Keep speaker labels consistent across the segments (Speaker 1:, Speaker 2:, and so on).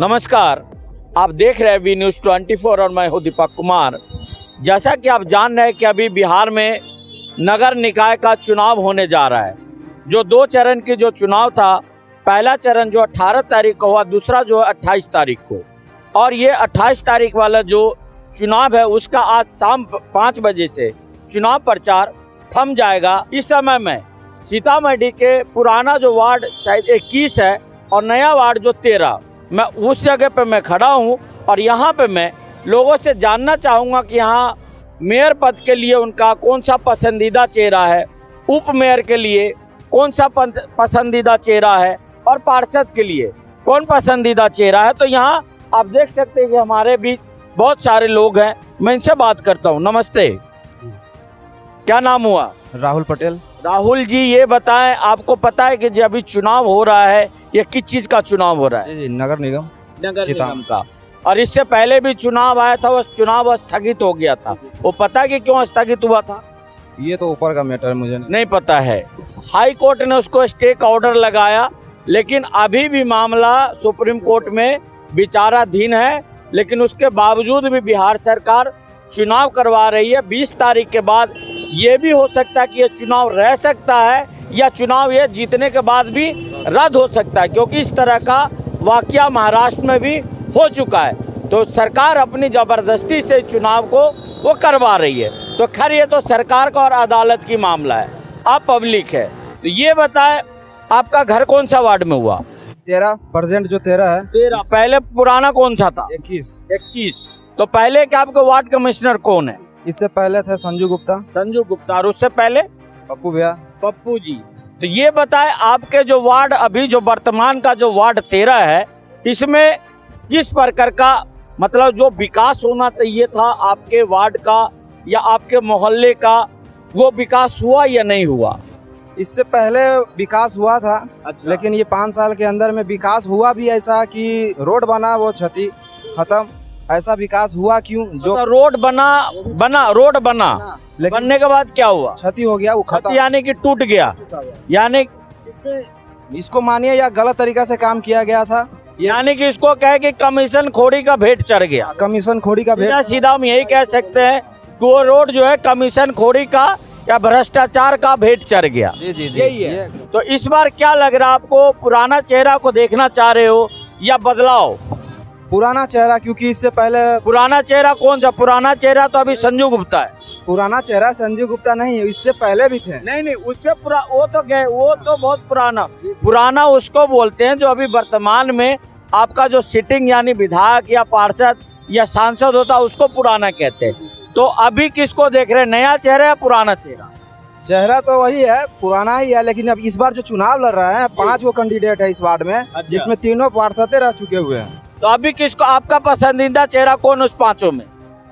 Speaker 1: नमस्कार, आप देख रहे हैं वी न्यूज़ 24 और मैं हूं दीपक कुमार। जैसा कि आप जान रहे हैं कि अभी बिहार में नगर निकाय का चुनाव होने जा रहा है। जो 2 चरण की जो चुनाव था, पहला चरण जो 18 तारीख को हुआ, दूसरा जो 28 तारीख को, और ये 28 तारीख वाला जो चुनाव है उसका आज शाम 5 बजे से चुनाव प्रचार थम जाएगा। इस समय में सीतामढ़ी के पुराना जो वार्ड शायद 21 है और नया वार्ड जो 13, मैं उस जगह पे मैं खड़ा हूँ और यहाँ पे मैं लोगों से जानना चाहूँगा कि यहाँ मेयर पद के लिए उनका कौन सा पसंदीदा चेहरा है, उप मेयर के लिए कौन सा पसंदीदा चेहरा है और पार्षद के लिए कौन पसंदीदा चेहरा है। तो यहाँ आप देख सकते हैं कि हमारे बीच बहुत सारे लोग हैं, मैं इनसे बात करता हूँ। नमस्ते, क्या नाम हुआ?
Speaker 2: राहुल पटेल।
Speaker 1: राहुल जी, ये बताएं, आपको पता है कि जो अभी चुनाव हो रहा है, ये किस चीज का चुनाव हो रहा है?
Speaker 2: जी, नगर निगम
Speaker 1: का। और इससे पहले भी चुनाव आया था, वो चुनाव स्थगित हो गया था। वो पता है कि क्यों स्थगित हुआ था?
Speaker 2: ये तो ऊपर का मैटर मुझे
Speaker 1: नहीं पता है। हाई कोर्ट ने उसको स्टे का ऑर्डर लगाया, लेकिन अभी भी मामला सुप्रीम कोर्ट में विचाराधीन है। लेकिन उसके बावजूद भी बिहार सरकार चुनाव करवा रही है। 20 तारीख के बाद ये भी हो सकता है कि ये चुनाव रह सकता है या चुनाव ये जीतने के बाद भी रद्द हो सकता है, क्योंकि इस तरह का वाकया महाराष्ट्र में भी हो चुका है। तो सरकार अपनी ज़बरदस्ती से चुनाव को वो करवा रही है। तो खैर, ये तो सरकार का और अदालत की मामला है, आप पब्लिक है। तो ये बताए, आपका घर कौन सा वार्ड में हुआ?
Speaker 2: 13% जो 13 है।
Speaker 1: 13। पहले पुराना कौन सा था?
Speaker 2: 21।
Speaker 1: तो पहले के आपके वार्ड कमिश्नर कौन है?
Speaker 2: इससे पहले थे संजू गुप्ता।
Speaker 1: संजू गुप्ता। और उससे पहले
Speaker 2: पप्पू भैया।
Speaker 1: पप्पू जी। तो ये बताए, आपके जो वार्ड अभी जो वर्तमान का जो वार्ड 13 है, इसमें किस प्रकार का मतलब जो विकास होना चाहिए था आपके वार्ड का या आपके मोहल्ले का, वो विकास हुआ या नहीं हुआ?
Speaker 2: इससे पहले विकास हुआ था।
Speaker 1: अच्छा।
Speaker 2: लेकिन ये 5 साल के अंदर में विकास हुआ भी ऐसा कि रोड बना, वो क्षति खत्म। ऐसा विकास हुआ क्यों? जो
Speaker 1: तो रोड रोड बना,
Speaker 2: लेकिन
Speaker 1: बनने के बाद क्या हुआ?
Speaker 2: क्षति हो गया, वो खत्म।
Speaker 1: यानी कि टूट गया, यानी
Speaker 2: इसको मानिए या गलत तरीका से काम किया गया था,
Speaker 1: यानी कि इसको कहे कि कमीशन खोरी का भेंट चढ़ गया।
Speaker 2: कमीशन खोरी का भेंट।
Speaker 1: सीधा हम यही कह सकते हैं कि वो रोड जो है कमीशन खोरी का या भ्रष्टाचार का भेंट चढ़ गया।
Speaker 2: जी।
Speaker 1: यही है। तो इस बार क्या लग रहा है आपको? पुराना चेहरा को देखना चाह रहे हो या बदलाव?
Speaker 2: पुराना चेहरा, क्योंकि इससे पहले
Speaker 1: पुराना चेहरा कौन सा? पुराना चेहरा तो अभी संजू गुप्ता है।
Speaker 2: पुराना चेहरा संजू गुप्ता नहीं है, इससे पहले भी थे।
Speaker 1: नहीं, उससे वो तो गए, वो तो बहुत पुराना उसको बोलते हैं जो अभी वर्तमान में आपका जो सिटिंग यानी विधायक या पार्षद या सांसद होता है, उसको पुराना कहते हैं। तो अभी किसको देख रहे हैं, नया चेहरा या पुराना चेहरा?
Speaker 2: चेहरा तो वही है, पुराना ही है। लेकिन अब इस बार जो चुनाव लड़ रहे हैं, 5 गो कैंडिडेट है इस वार्ड में।
Speaker 1: अच्छा।
Speaker 2: जिसमें 3 पार्षद रह चुके हुए हैं।
Speaker 1: तो अभी किसको, आपका पसंदीदा चेहरा कौन उस 5 में?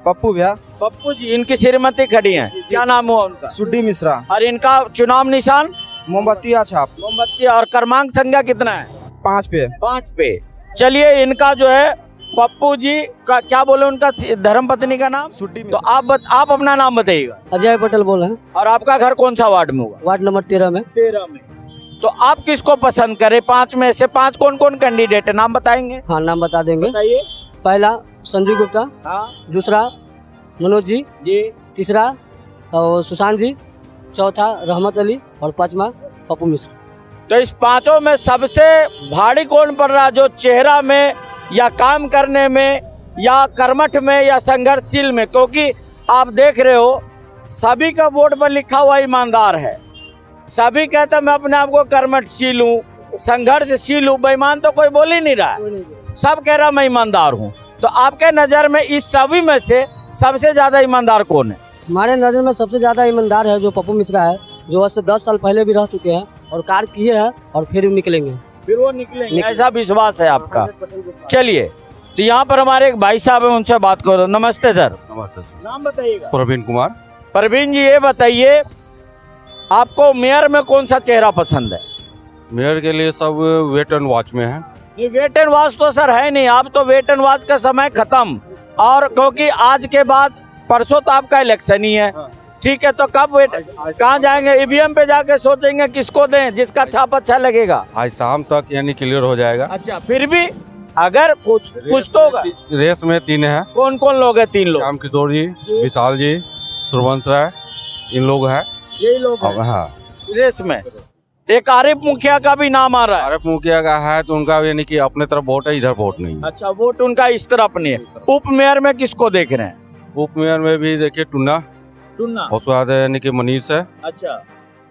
Speaker 2: पप्पू भैया।
Speaker 1: पप्पू जी। इनकी श्रीमती खड़ी हैं, क्या नाम हुआ उनका?
Speaker 2: सुड्डी मिश्रा।
Speaker 1: और इनका चुनाव निशान
Speaker 2: मोमबत्ती या छाप।
Speaker 1: मोमबत्ती। और क्रमांक संख्या कितना है?
Speaker 2: 5 पे।
Speaker 1: 5 पे। चलिए, इनका जो है पप्पू जी का क्या बोले, उनका धर्मपत्नी का नाम?
Speaker 2: सुड्डी
Speaker 1: तो
Speaker 2: मिश्रा।
Speaker 1: आप अपना नाम बताइएगा।
Speaker 3: अजय पटेल बोल रहे हैं।
Speaker 1: और आपका घर कौन सा वार्ड में हुआ?
Speaker 3: वार्ड नंबर 13 में।
Speaker 1: 13 में। तो आप किसको पसंद करें? 5 में से 5 कौन कौन कैंडिडेट है, नाम बताएंगे?
Speaker 3: हाँ, नाम बता देंगे।
Speaker 1: बताइए।
Speaker 3: पहला संजू गुप्ता।
Speaker 1: हाँ
Speaker 3: दूसरा मनोज जी।
Speaker 1: जी।
Speaker 3: तीसरा और सुशांत जी। चौथा रहमत अली। और 5वां पप्पू मिश्रा।
Speaker 1: तो इस 5 में सबसे भारी कौन पड़ रहा, जो चेहरा में या काम करने में या कर्मठ में या संघर्षशील में? क्योंकि आप देख रहे हो सभी का बोर्ड पर लिखा हुआ ईमानदार है। सभी कहते हैं मैं अपने आप को कर्मठशील हूँ, संघर्षशील हूँ। बेईमान तो कोई बोल ही नहीं रहा है, सब कह रहा मैं ईमानदार हूँ। तो आपके नजर में इस सभी में से सबसे ज्यादा ईमानदार कौन है?
Speaker 3: हमारे नजर में सबसे ज्यादा ईमानदार है जो पप्पू मिश्रा है, जो आज से 10 साल पहले भी रह चुके हैं और कार्य किए हैं और फिर निकलेंगे।
Speaker 1: फिर वो निकलेंगे, ऐसा विश्वास है आपका? चलिए, तो यहाँ पर हमारे एक भाई साहब है, उनसे बात करो। नमस्ते सर।
Speaker 4: नमस्ते सर।
Speaker 1: नाम बताइएगा।
Speaker 4: प्रवीण कुमार।
Speaker 1: प्रवीण जी, ये बताइए आपको मेयर में कौन सा चेहरा पसंद है?
Speaker 4: मेयर के लिए सब वेट एंड वॉच में है।
Speaker 1: ये वेट एंड वॉच तो सर है नहीं, आप तो वेट एंड वॉच का समय खत्म। और क्योंकि आज के बाद परसों तो आपका इलेक्शन ही है, ठीक है? तो कब वेट, कहाँ जाएंगे? ईवीएम पे जाके सोचेंगे किसको दें, जिसका छाप अच्छा लगेगा।
Speaker 4: आज शाम तक यानी क्लियर हो जाएगा।
Speaker 1: अच्छा, फिर भी अगर कुछ तो होगा।
Speaker 4: रेस में 3 है।
Speaker 1: कौन कौन लोग हैं? 3 लोग।
Speaker 4: राम किशोर जी, विशाल जी, सुरवंश राय, इन लोग हैं।
Speaker 1: यही लोग हैं
Speaker 4: हाँ।
Speaker 1: रेस में। एक आरिफ मुखिया का भी नाम आ रहा है।
Speaker 4: आरिफ मुखिया का है तो उनका यानी कि अपने तरफ वोट है, इधर वोट नहीं है।
Speaker 1: अच्छा, वोट उनका इस तरफ नहीं है। उप मेयर में किसको देख रहे हैं?
Speaker 4: उप मेयर में भी देखिए टुन्ना, उसके बाद यानी कि मनीष है,
Speaker 1: अच्छा,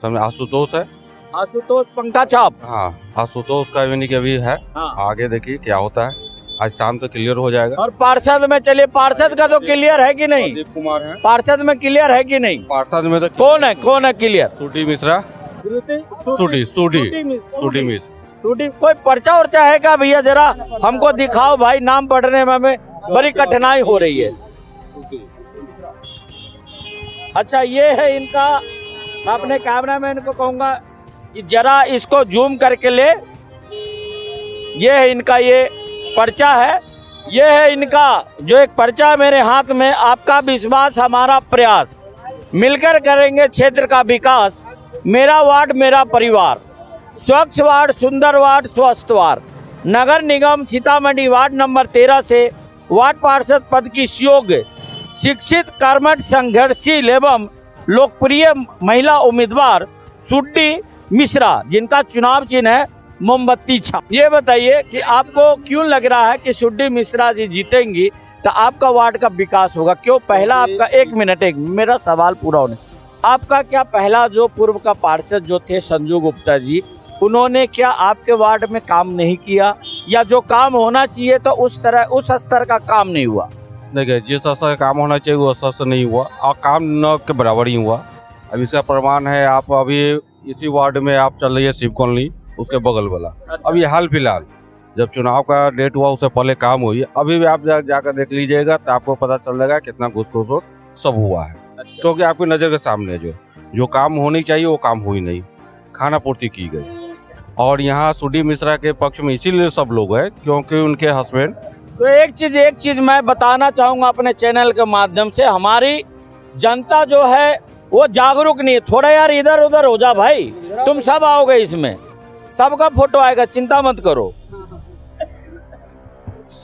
Speaker 4: सामने आशुतोष है।
Speaker 1: आशुतोष पंखा छाप।
Speaker 4: हाँ, आशुतोष का यानी कि अभी है।
Speaker 1: हाँ।
Speaker 4: आगे देखिए क्या होता है, आज शाम तक क्लियर हो जाएगा।
Speaker 1: और पार्षद में चलिए, पार्षद का तो क्लियर है कि नहीं?
Speaker 4: प्रदीप कुमार है
Speaker 1: पार्षद में क्लियर है कि नहीं?
Speaker 4: पार्षद में तो
Speaker 1: कौन है क्लियर?
Speaker 4: सूटी मिश्रा, सूटी मिश्रा।
Speaker 1: कोई पर्चा उर्चा है क्या भैया? जरा हमको दिखाओ भाई, नाम पढ़ने में हमें बड़ी कठिनाई हो रही है। अच्छा, ये है इनका। मैं अपने कैमरामैन को कहूंगा कि जरा इसको जूम करके ले। ये है इनका, ये पर्चा है। ये है इनका जो एक पर्चा मेरे हाथ में। आपका विश्वास हमारा प्रयास, मिलकर करेंगे क्षेत्र का विकास। मेरा वार्ड मेरा परिवार, स्वच्छ वार्ड, सुंदर वार्ड, स्वस्थ वार्ड। नगर निगम सीतामढ़ी वार्ड नंबर 13 से वार्ड पार्षद पद की योग्य, शिक्षित, कर्मठ, संघर्षशील एवं लोकप्रिय महिला उम्मीदवार सुड्डी मिश्रा, जिनका चुनाव चिन्ह है मोमबत्ती छाप। ये बताइए कि आपको क्यों लग रहा है कि सुड्डी मिश्रा जी जीतेंगी तो आपका वार्ड का विकास होगा? क्यों? पहला आपका, एक मिनट, मेरा सवाल पूरा होने। आपका क्या पहला जो पूर्व का पार्षद जो थे संजू गुप्ता जी, उन्होंने क्या आपके वार्ड में काम नहीं किया, या जो काम होना चाहिए तो उस स्तर का काम नहीं हुआ?
Speaker 4: देखिए, जिस स्तर का काम होना चाहिए वो स्तर से नहीं हुआ और काम न के बराबर ही हुआ। अब इसका प्रमाण है, आप अभी इसी वार्ड में आप चल रही है शिव कॉलोनी, उसके बगल वाला।
Speaker 1: अच्छा।
Speaker 4: अभी हाल फिलहाल जब चुनाव का डेट हुआ उससे पहले काम हुई। अभी भी आप जाकर देख लीजिएगा तो आपको पता चल जाएगा कितना घुस सब हुआ है।
Speaker 1: अच्छा।
Speaker 4: क्योंकि आपकी नज़र के सामने जो काम होनी चाहिए वो काम हुई नहीं, खाना पूर्ति की गई। और यहाँ सुड्डी मिश्रा के पक्ष में इसीलिए सब लोग हैं क्योंकि उनके हस्बैंड।
Speaker 1: तो एक चीज मैं बताना चाहूंगा अपने चैनल के माध्यम से, हमारी जनता जो है वो जागरूक नहीं है। थोड़ा यार इधर उधर हो जा भाई, तुम सब आओगे, इसमें सबका फोटो आएगा, चिंता मत करो।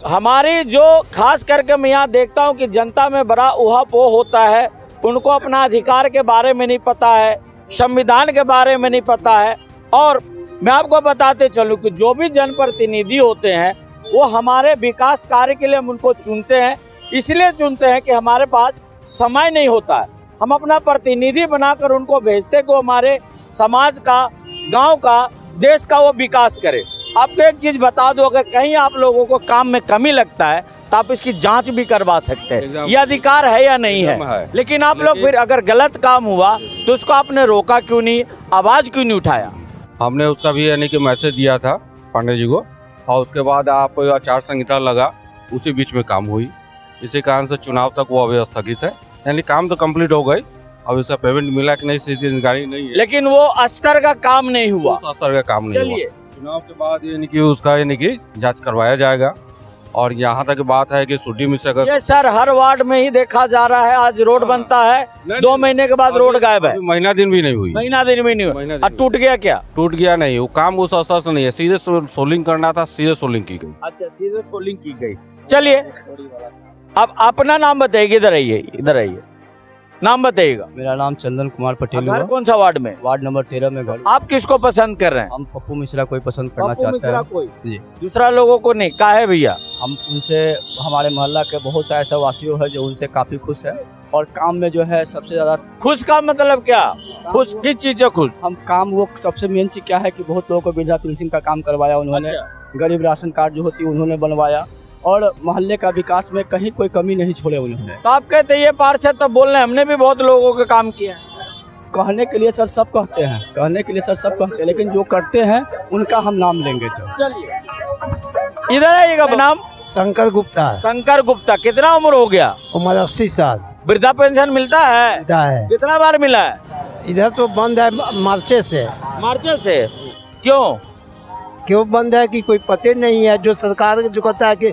Speaker 1: हमारी जो खास करके मैं यहाँ देखता हूँ कि जनता में बड़ा उहापोह होता है। उनको अपना अधिकार के बारे में नहीं पता है, संविधान के बारे में नहीं पता है। और मैं आपको बताते चलूँ कि जो भी जनप्रतिनिधि होते हैं वो हमारे विकास कार्य के लिए हम उनको चुनते हैं। इसलिए चुनते हैं कि हमारे पास समय नहीं होता है, हम अपना प्रतिनिधि बनाकर उनको भेजते को हमारे समाज का, गांव का, देश का वो विकास करे। आपको एक चीज बता दो, अगर कहीं आप लोगों को काम में कमी लगता है तो आप इसकी जांच भी करवा सकते हैं, ये अधिकार है या नहीं है। लेकिन आप लोग फिर अगर गलत काम हुआ तो उसको आपने रोका क्यों नहीं, आवाज क्यों नहीं उठाया?
Speaker 4: हमने उसका भी यानी कि मैसेज दिया था पांडे जी को, और उसके बाद आप आचार संहिता लगा, उसी बीच में काम हुई। इसी कारण से चुनाव तक वो अभी स्थगित है। यानी काम तो कंप्लीट हो गई, अब इसका पेमेंट मिला कि नहीं इसी जानकारी नहीं है,
Speaker 1: लेकिन वो स्तर का काम नहीं हुआ।
Speaker 4: स्तर का काम नहीं हुआ। चुनाव के बाद यानी कि उसका यानी कि जांच करवाया जाएगा। और यहाँ तक बात है कि सुड्डी मिश्रा का,
Speaker 1: ये सर हर वार्ड में ही देखा जा रहा है। आज रोड बनता है, 2 महीने के बाद रोड गायब है।
Speaker 4: महीना दिन भी नहीं हुई,
Speaker 1: महीना दिन भी नहीं हुआ। और टूट गया क्या?
Speaker 4: टूट गया नहीं, वो काम उस असर से नहीं है। सीधे सोलिंग करना था, सीधे सोलिंग की गई।
Speaker 1: अच्छा, सीधे सोलिंग की गई। चलिए, अब अपना नाम बताइए। इधर आइए, नाम बताइएगा।
Speaker 3: मेरा नाम चंदन कुमार पटेल
Speaker 1: घर
Speaker 3: हुआ।
Speaker 1: कौन सा वार्ड में?
Speaker 3: वार्ड नंबर 13 में घर।
Speaker 1: आप किसको पसंद कर रहे हैं?
Speaker 3: हम पप्पू मिश्रा को ही पसंद करना
Speaker 1: पप्पू
Speaker 3: चाहते
Speaker 1: मिश्रा
Speaker 3: हैं
Speaker 1: कोई
Speaker 3: जी।
Speaker 1: दूसरा लोगों को नहीं? का है भैया?
Speaker 3: हम उनसे, हमारे मोहल्ला के बहुत सारे ऐसे वासियों है जो उनसे काफी खुश है। और काम में जो है सबसे ज्यादा
Speaker 1: खुश का मतलब क्या? खुश किस चीज से खुश?
Speaker 3: हम काम, वो सबसे मेन चीज क्या है कि बहुत लोगों को वृद्धा पेंशन का काम करवाया उन्होंने।
Speaker 1: अच्छा।
Speaker 3: गरीब राशन कार्ड जो होती है उन्होंने बनवाया। और मोहल्ले का विकास में कहीं कोई कमी नहीं छोड़े उन्होंने।
Speaker 1: तो आप कहते ये पार्षद तो बोल रहे हैं हमने भी बहुत लोगों का काम किया।
Speaker 3: कहने के लिए सर सब कहते हैं, लेकिन जो करते हैं उनका हम नाम लेंगे।
Speaker 1: चलिए इधर आइएगा। नाम?
Speaker 5: शंकर गुप्ता।
Speaker 1: शंकर गुप्ता। कितना उम्र हो गया?
Speaker 5: उम्र 80 साल।
Speaker 1: वृद्धा पेंशन मिलता है? कितना बार मिला है?
Speaker 5: इधर तो बंद है मार्चे से। क्यों बंद है कि कोई पते नहीं है। जो सरकार जो कहता है कि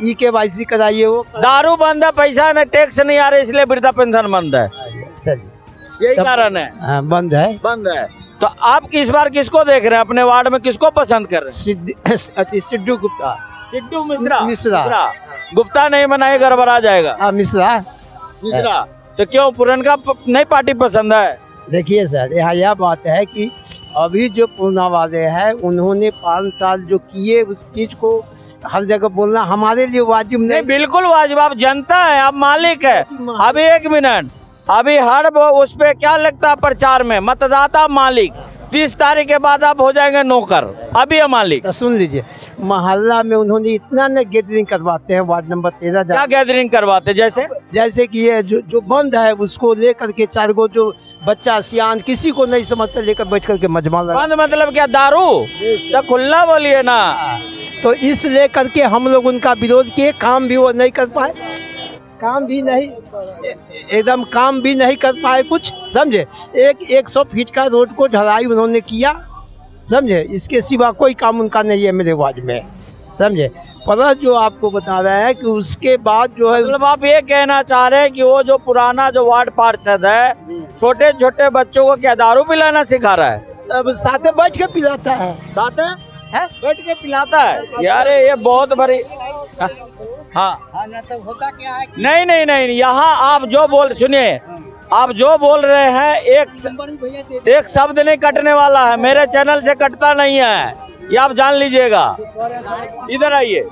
Speaker 5: EKYC कराइए, वो
Speaker 1: दारू बंद है, पैसा न टैक्स नहीं आ रहा, इसलिए वृद्धा पेंशन बंद है।
Speaker 5: चलिए,
Speaker 1: यही कारण है।
Speaker 5: हाँ, बंद है।
Speaker 1: तो आप इस बार किसको देख रहे हैं? अपने वार्ड में किसको पसंद कर रहे हैं?
Speaker 5: सिद्धू गुप्ता।
Speaker 1: सिद्धू मिश्रा
Speaker 5: मिश्रा।
Speaker 1: गुप्ता नहीं बनाए गड़बड़ा जाएगा।
Speaker 5: हाँ मिश्रा।
Speaker 1: मिश्रा तो क्यों पुरनका नई पार्टी पसंद है?
Speaker 5: देखिए सर, यहाँ यह बात है कि अभी जो पूर्णा वाले हैं उन्होंने 5 साल जो किए उस चीज को हर जगह बोलना हमारे लिए वाजिब
Speaker 1: नहीं,
Speaker 5: नहीं।
Speaker 1: बिल्कुल वाजिब। आप जनता है, आप मालिक है। अभी 1 मिनट, अभी हर उस पे क्या लगता है प्रचार में, मतदाता मालिक। 30 तारीख के बाद आप हो जाएंगे नौकर, अभी है मालिक।
Speaker 5: तो सुन लीजिए, मोहल्ला में उन्होंने इतना न गैदरिंग करवाते हैं वार्ड नंबर 13
Speaker 1: क्या गैदरिंग करवाते?
Speaker 5: जैसे कि ये जो बंद है उसको लेकर के 4 गो जो बच्चा सियान किसी को नहीं समझते लेकर बैठ करके मजमा लगा।
Speaker 1: बंद मतलब क्या, दारू? तो खुला बोलिए ना।
Speaker 5: तो इस लेकर के हम लोग उनका विरोध किए, काम भी वो नहीं कर पाए, काम भी नहीं, एकदम काम भी नहीं कर पाए कुछ, समझे। 100 फीट का रोड को ढलाई उन्होंने किया, समझे। इसके सिवा कोई काम उनका नहीं है मेरे वार्ड में, समझे। पर जो आपको बता रहे हैं कि उसके बाद जो है,
Speaker 1: मतलब आप ये कहना चाह रहे हैं कि वो जो पुराना जो वार्ड पार्षद है छोटे छोटे बच्चों को क्या दारू पिलाना सिखा रहा है?
Speaker 5: अब साथ बैठ के पिलाता है,
Speaker 1: साथ है बैठ के पिलाता है यार, ये बहुत बड़ी। हाँ
Speaker 3: ना तो होता क्या है कि
Speaker 1: नहीं, यहाँ आप जो सुनिए, आप जो बोल रहे हैं एक शब्द नहीं कटने वाला है, मेरे चैनल से कटता नहीं है, ये आप जान लीजिएगा। इधर आइए,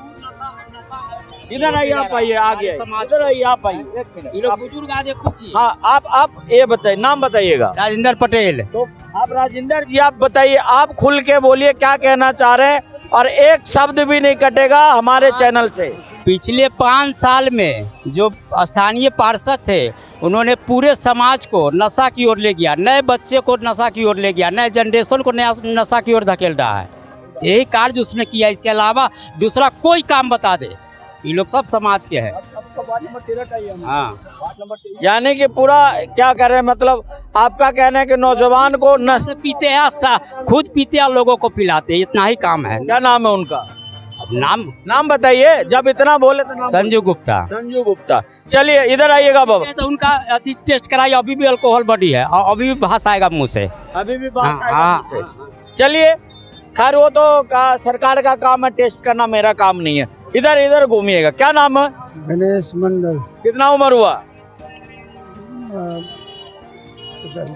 Speaker 1: इधर आइए, आप आइए, आगे इधर आइए, आप आइए। 1 मिनट,
Speaker 3: ये लोग बुजुर्ग आज कुछ।
Speaker 1: हाँ आप ये बताइए, नाम बताइएगा।
Speaker 3: राजेंद्र पटेल।
Speaker 1: तो आप राजेंद्र जी, आप बताइए, आप खुल के बोलिए क्या कहना चाह रहे हैं, और एक शब्द भी नहीं कटेगा हमारे चैनल से।
Speaker 6: पिछले 5 साल में जो स्थानीय पार्षद थे उन्होंने पूरे समाज को नशा की ओर ले गया, नए बच्चे को नशा की ओर ले गया, नए जनरेशन को नया नशा की ओर धकेल रहा है। यही कार्य उसने किया, इसके अलावा दूसरा कोई काम बता दे, ये लोग सब समाज के हैं। हाँ,
Speaker 1: यानी कि पूरा क्या कर रहे हैं, मतलब आपका कहना है कि नौजवान को
Speaker 6: से पीते हैं, खुद पीते हैं, लोगों को पिलाते हैं, इतना ही काम है।
Speaker 1: क्या नाम है उनका?
Speaker 6: नाम
Speaker 1: बताइए, जब इतना बोले तो नाम।
Speaker 6: संजू गुप्ता।
Speaker 1: संजू गुप्ता। चलिए इधर आइएगा बाबा।
Speaker 6: तो उनका अति टेस्ट कराई, अभी भी अल्कोहल बॉडी है और अभी भी भाष आएगा मुँह से,
Speaker 1: अभी भी बात
Speaker 6: हाँ,
Speaker 1: आएगा मुझसे। चलिए, खैर वो तो सरकार का काम है, टेस्ट करना मेरा काम नहीं है। इधर घूमिएगा। क्या नाम है?
Speaker 5: गणेश मंडल।
Speaker 1: कितना उम्र हुआ?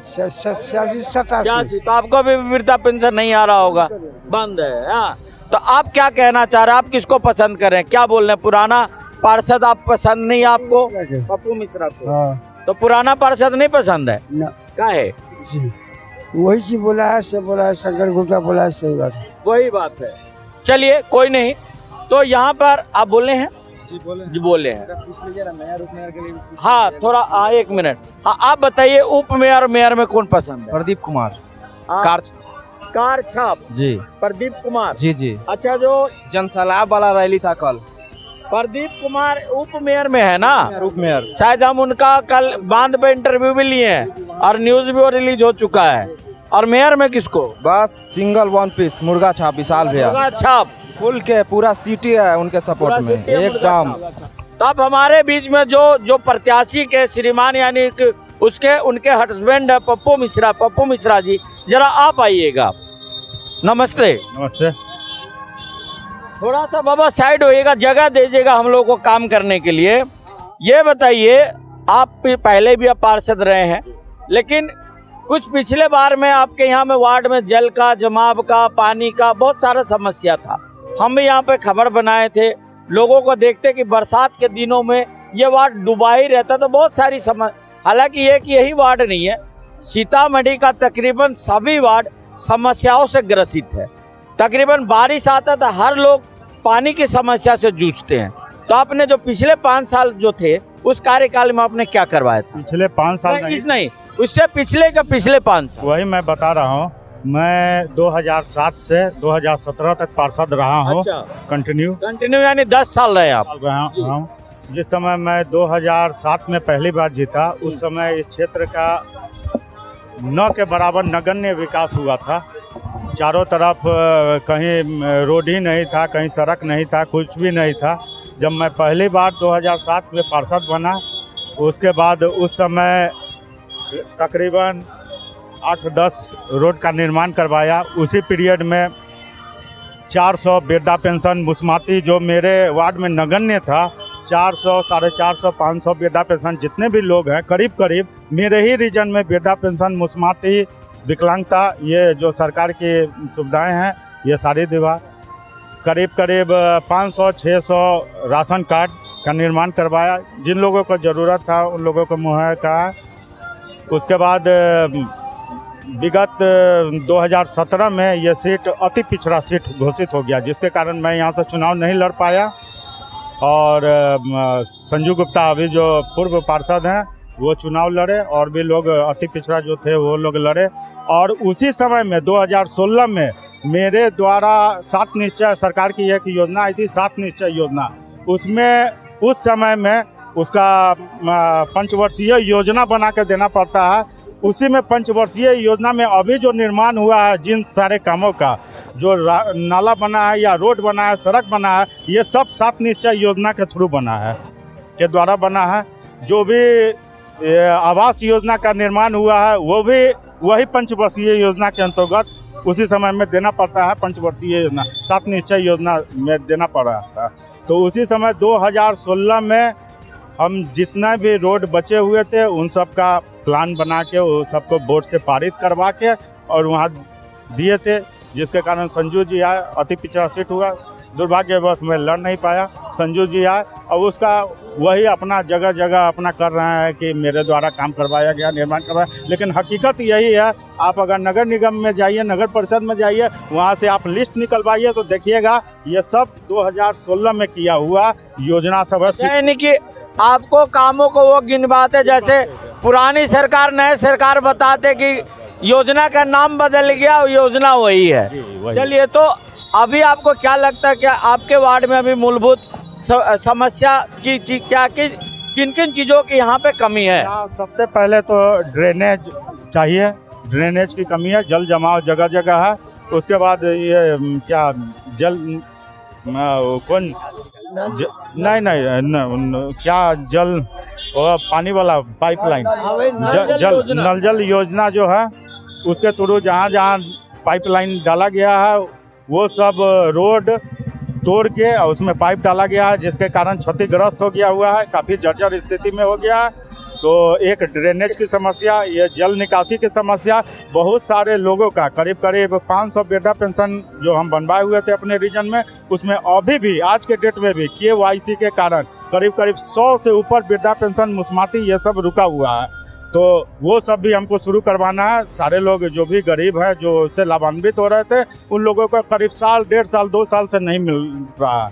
Speaker 1: 87। तो आपको भी वृद्धा पेंशन नहीं आ रहा होगा, बंद है। हाँ, तो आप क्या कहना चाह रहे हैं, आप किसको पसंद करें? क्या बोल रहे हैं, पुराना पार्षद आप पसंद नहीं आपको? पप्पू मिश्रा को।
Speaker 5: हाँ।
Speaker 1: तो पुराना पार्षद नहीं पसंद है? क्या है?
Speaker 5: वही से बोला है, शंकर गुप्ता बोला है, सही बात है।
Speaker 1: वही बात है। चलिए कोई नहीं। तो यहाँ पर आप बोले हैं? जी बोले हैं। हाँ थोड़ा, 1 मिनट। हाँ आप बताइए, उप मेयर मेयर में कौन पसंद है?
Speaker 2: प्रदीप कुमार।
Speaker 1: कार छाप
Speaker 2: जी।
Speaker 1: प्रदीप कुमार
Speaker 2: जी।
Speaker 1: अच्छा, जो
Speaker 2: जनसलाह वाला रैली था कल,
Speaker 1: प्रदीप कुमार उप मेयर में है ना?
Speaker 2: उप मेयर।
Speaker 1: शायद हम उनका कल बांध पे इंटरव्यू भी लिए हैं और न्यूज भी रिलीज हो चुका है। और मेयर में किसको?
Speaker 2: बस सिंगल 1 पीस मुर्गा छाप, विशाल भैया
Speaker 1: छाप
Speaker 2: फुल के पूरा सिटी है उनके सपोर्ट में एकदम।
Speaker 1: तब हमारे बीच में जो प्रत्याशी के श्रीमान यानी उसके उनके हस्बैंड है पप्पू मिश्रा जी, जरा आप आइएगा। नमस्ते।
Speaker 7: नमस्ते।
Speaker 1: थोड़ा सा बाबा साइड होइएगा, जगह दीजिएगा हम लोग को काम करने के लिए। ये बताइए, आप पहले भी पार्षद रहे हैं, लेकिन कुछ पिछले बार में आपके यहाँ में वार्ड में जल का, जमाव का, पानी का बहुत सारा समस्या था। हम भी यहाँ पे खबर बनाए थे, लोगों को देखते कि बरसात के दिनों में ये वार्ड डूबा ही रहता, तो बहुत सारी हालांकि यही वार्ड नहीं है, सीतामढ़ी का तकरीबन सभी वार्ड समस्याओं से ग्रसित है। तकरीबन बारिश आता था, हर लोग पानी की समस्या से जूझते हैं। तो आपने जो पिछले 5 साल जो थे उस कार्यकाल में आपने क्या करवाया था?
Speaker 7: पिछले 5 साल
Speaker 1: नहीं, उससे पिछले 5 साल।
Speaker 7: वही मैं बता रहा हूँ, मैं 2007 से 2017 तक पार्षद रहा हूँ।
Speaker 1: अच्छा।
Speaker 7: कंटिन्यू
Speaker 1: यानी 10 साल रहे आप?
Speaker 7: रहा हूँ। जिस समय मैं 2007 में पहली बार जीता, उस समय इस क्षेत्र का न के बराबर नगण्य विकास हुआ था। चारों तरफ कहीं रोड ही नहीं था, कहीं सड़क नहीं था, कुछ भी नहीं था। जब मैं पहली बार 2007 में पार्षद बना, उसके बाद उस समय तकरीबन 8-10 रोड का निर्माण करवाया। उसी पीरियड में 400 वृद्धा पेंशन मुस्माती जो मेरे वार्ड में नगण्य था, 400, 450, 500 वृद्धा पेंशन जितने भी लोग हैं करीब करीब मेरे ही रीजन में वृद्धा पेंशन मुस्माती विकलांगता ये जो सरकार की सुविधाएं हैं ये सारी दिवा करीब करीब 500-600 राशन कार्ड का निर्माण करवाया, जिन लोगों को ज़रूरत था उन लोगों को मुहैया कराया। उसके बाद विगत 2017 में ये सीट अति पिछड़ा सीट घोषित हो गया, जिसके कारण मैं यहाँ से चुनाव नहीं लड़ पाया और संजू गुप्ता अभी जो पूर्व पार्षद हैं वो चुनाव लड़े और भी लोग अति पिछड़ा जो थे वो लोग लड़े। और उसी समय में 2016 में मेरे द्वारा 7 निश्चय सरकार की एक योजना आई थी, 7 निश्चय योजना, उसमें उस समय में उसका पंचवर्षीय योजना बना के देना पड़ता है। उसी में पंचवर्षीय योजना में अभी जो निर्माण हुआ है जिन सारे कामों का, जो नाला बना है या रोड बना है, सड़क बना है, ये सब 7 निश्चय योजना के थ्रू बना है, के द्वारा बना है। जो भी आवास योजना का निर्माण हुआ है वो भी वही पंचवर्षीय योजना के अंतर्गत उसी समय में देना पड़ता है। पंचवर्षीय योजना 7 निश्चय योजना में देना पड़ रहा था। तो उसी समय 2016 में हम जितना भी रोड बचे हुए थे उन सब का प्लान बना के वो सबको बोर्ड से पारित करवा के और वहाँ दिए थे, जिसके कारण संजू जी आए, अति पिछड़ा सीट हुआ, दुर्भाग्यवश मैं लड़ नहीं पाया। संजू जी आए और उसका वही अपना जगह जगह अपना कर रहे हैं कि मेरे द्वारा काम करवाया गया, निर्माण करवाया। लेकिन हकीकत यही है, आप अगर नगर निगम में जाइए, नगर परिषद में जाइए, वहाँ से आप लिस्ट निकलवाइए तो देखिएगा ये सब 2016 में किया हुआ योजना सब है।
Speaker 1: यानी कि आपको कामों को वो गिनवाते, जैसे पुरानी सरकार नए सरकार बताते कि योजना का नाम बदल गया और योजना वही है। चलिए, तो अभी आपको क्या लगता है कि आपके वार्ड में अभी मूलभूत समस्या की क्या किन किन चीज़ों की यहाँ पे कमी है?
Speaker 7: सबसे पहले तो ड्रेनेज चाहिए, ड्रेनेज की कमी है, जल जमाव जगह जगह है। उसके बाद ये क्या जल कौन नहीं क्या जल पानी वाला पाइपलाइन नल जल योजना जो है उसके थ्रू जहाँ जहाँ पाइपलाइन डाला गया है वो सब रोड तोड़ के और उसमें पाइप डाला गया है, जिसके कारण क्षतिग्रस्त हो गया हुआ है, काफ़ी जर्जर स्थिति में हो गया है। तो एक ड्रेनेज की समस्या, ये जल निकासी की समस्या, बहुत सारे लोगों का करीब करीब 500 वृद्धा पेंशन जो हम बनवाए हुए थे अपने रीजन में, उसमें अभी भी आज के डेट में भी KYC के कारण करीब करीब 100 से ऊपर वृद्धा पेंशन मुस्माती ये सब रुका हुआ है। तो वो सब भी हमको शुरू करवाना है। सारे लोग जो भी गरीब हैं, जो उससे लाभान्वित हो रहे थे, उन लोगों को करीब साल, 1.5 साल, 2 साल से नहीं मिल रहा है।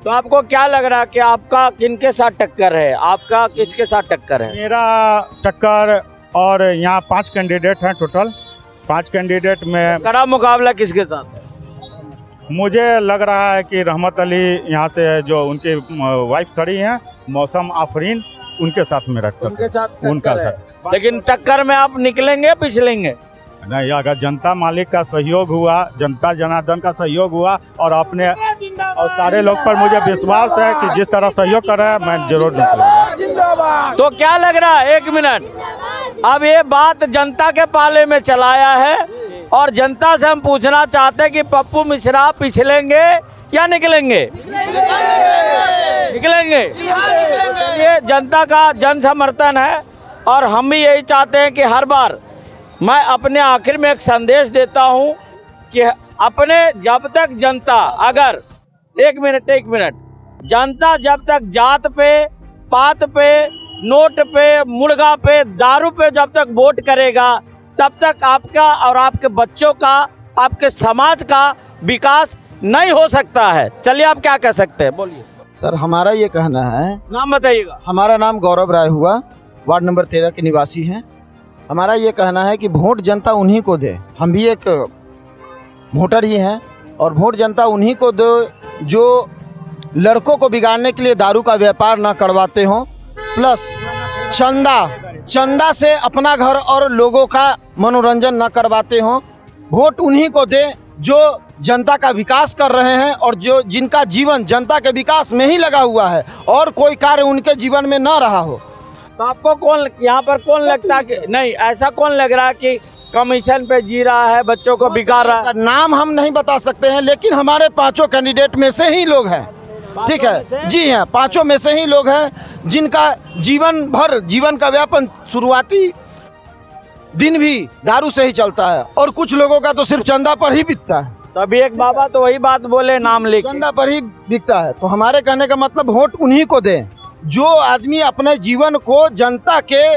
Speaker 1: तो आपको क्या लग रहा है कि आपका किनके साथ टक्कर है? आपका किसके साथ टक्कर है?
Speaker 7: मेरा टक्कर, और यहाँ 5 कैंडिडेट हैं टोटल, 5 कैंडिडेट में
Speaker 1: कड़ा मुकाबला किसके साथ है?
Speaker 7: मुझे लग रहा है कि रहमत अली यहाँ से जो उनकी वाइफ खड़ी हैं, मौसम आफरीन, उनके साथ मेरा टक्कर, उनका साथ।
Speaker 1: लेकिन टक्कर में आप निकलेंगे पिछलेंगे?
Speaker 7: नहीं, अगर जनता मालिक का सहयोग हुआ, जनता जनार्दन का सहयोग हुआ और अपने और सारे लोग पर मुझे विश्वास है कि जिस तरह सहयोग कर रहे हैं मैं जरूर निकलूंगा।
Speaker 1: तो क्या लग रहा है, 1 मिनट, अब ये बात जनता के पाले में चलाया है और जनता से हम पूछना चाहते हैं कि पप्पू मिश्रा पिछलेंगे या निकलेंगे? निकलेंगे। ये जनता का जन समर्थन है और हम भी यही चाहते हैं कि हर बार मैं अपने आखिर में एक संदेश देता हूं कि अपने जब तक जनता अगर 1 मिनट जनता जब तक जात पे, पात पे, नोट पे, मुर्गा पे, दारू पे जब तक वोट करेगा तब तक आपका और आपके बच्चों का, आपके समाज का विकास नहीं हो सकता है। चलिए, आप क्या कह सकते हैं, बोलिए।
Speaker 2: सर, हमारा ये कहना है,
Speaker 1: नाम बताइएगा।
Speaker 2: हमारा नाम गौरव राय हुआ, वार्ड नंबर 13 के निवासी हैं। हमारा ये कहना है कि वोट जनता उन्हीं को दे। हम भी एक वोटर ही हैं और वोट जनता उन्हीं को दो जो लड़कों को बिगाड़ने के लिए दारू का व्यापार ना करवाते हों, प्लस चंदा से अपना घर और लोगों का मनोरंजन न करवाते हों। वोट उन्हीं को दे जो जनता का विकास कर रहे हैं और जो जिनका जीवन जनता के विकास में ही लगा हुआ है और कोई कार्य उनके जीवन में न रहा हो।
Speaker 1: तो आपको कौन यहाँ पर कौन लगता है कि नहीं, ऐसा कौन लग रहा है कि कमीशन पे जी रहा है, बच्चों को बिका रहा है।
Speaker 2: सर, नाम हम नहीं बता सकते हैं, लेकिन हमारे 5 कैंडिडेट में से ही लोग हैं। ठीक है जी हाँ, 5 में से ही लोग हैं जिनका जीवन का व्यापन शुरुआती दिन भी दारू से ही चलता है, और कुछ लोगों का तो सिर्फ चंदा पर ही बिकता है।
Speaker 1: तभी एक बाबा तो वही बात बोले, नाम लेके
Speaker 2: चंदा पर ही बिकता है। तो हमारे कहने का मतलब वोट उन्हीं को दें जो आदमी अपने जीवन को जनता के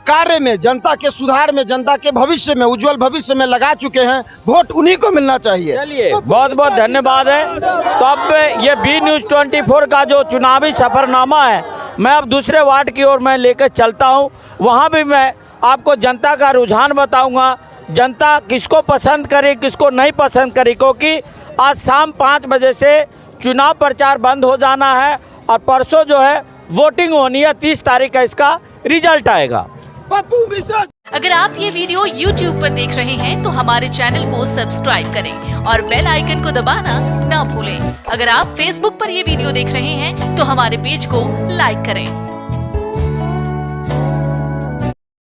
Speaker 2: कार्य में, जनता के सुधार में, जनता के भविष्य में, उज्जवल भविष्य में लगा चुके हैं। वोट उन्हीं को मिलना चाहिए।
Speaker 1: चलिए, बहुत बहुत धन्यवाद है। तो अब ये बी न्यूज़ 24 का जो चुनावी सफरनामा है, मैं अब दूसरे वार्ड की ओर मैं लेकर चलता हूँ। वहाँ भी मैं आपको जनता का रुझान बताऊंगा, जनता किसको पसंद करे, किसको नहीं पसंद करे, क्योंकि आज शाम 5 बजे से चुनाव प्रचार बंद हो जाना है और परसों जो है वोटिंग होनी है। 30 तारीख का इसका रिजल्ट आएगा।
Speaker 8: अगर आप ये वीडियो YouTube पर देख रहे हैं तो हमारे चैनल को सब्सक्राइब करें और बेल आइकन को दबाना ना भूलें। अगर आप Facebook पर ये वीडियो देख रहे हैं तो हमारे पेज को लाइक करें।